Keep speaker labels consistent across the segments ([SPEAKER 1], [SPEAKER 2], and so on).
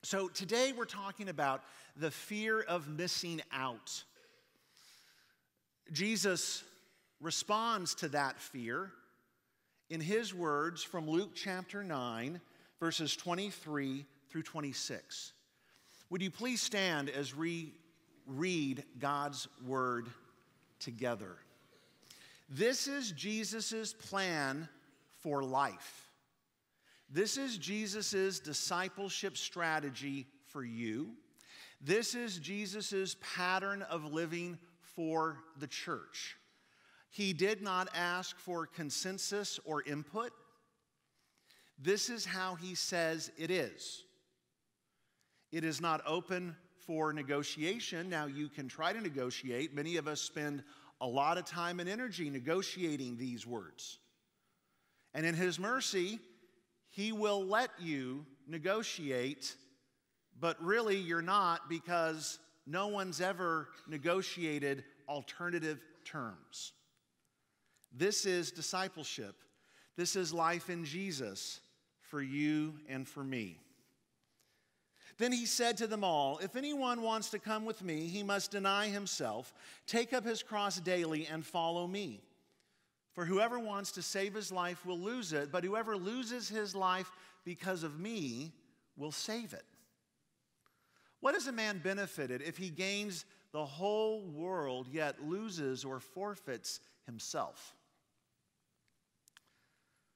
[SPEAKER 1] So today we're talking about the fear of missing out. Jesus responds to that fear in his words from Luke chapter 9, verses 23 through 26. Would you please stand as we read God's word together? This is Jesus' plan for life. This is Jesus' discipleship strategy for you. This is Jesus' pattern of living for the church. He did not ask for consensus or input. This is how he says it is. It is not open for negotiation. Now, you can try to negotiate. Many of us spend a lot of time and energy negotiating these words. And in his mercy, he will let you negotiate, but really you're not, because no one's ever negotiated alternative terms. This is discipleship. This is life in Jesus for you and for me. Then he said to them all, "If anyone wants to come with me, he must deny himself, take up his cross daily, and follow me. For whoever wants to save his life will lose it, but whoever loses his life because of me will save it. What is a man benefited if he gains the whole world yet loses or forfeits himself?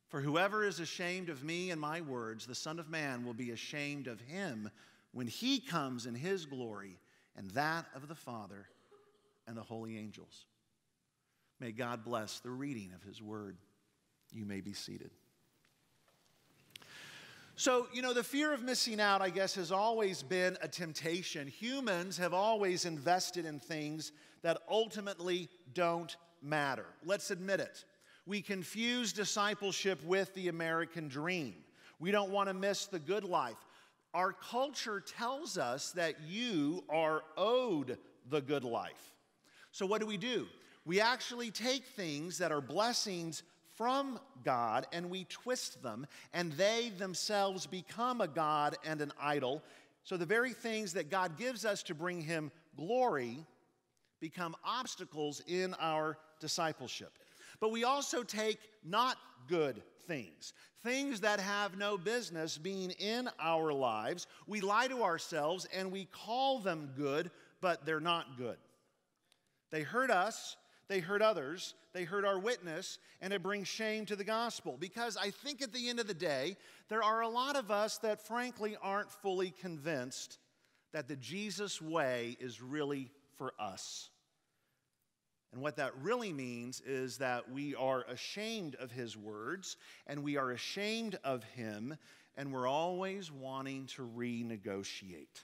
[SPEAKER 1] For whoever is ashamed of me and my words, the Son of Man will be ashamed of him when he comes in his glory and that of the Father and the holy angels." May God bless the reading of his word. You may be seated. So, the fear of missing out, I guess, has always been a temptation. Humans have always invested in things that ultimately don't matter. Let's admit it. We confuse discipleship with the American dream. We don't want to miss the good life. Our culture tells us that you are owed the good life. So what do? We actually take things that are blessings from God and we twist them, and they themselves become a god and an idol. So the very things that God gives us to bring him glory become obstacles in our discipleship. But we also take not good things, things that have no business being in our lives. We lie to ourselves and we call them good, but they're not good. They hurt us. They hurt others, they hurt our witness, and it brings shame to the gospel. Because I think at the end of the day, there are a lot of us that frankly aren't fully convinced that the Jesus way is really for us. And what that really means is that we are ashamed of his words, and we are ashamed of him, and we're always wanting to renegotiate.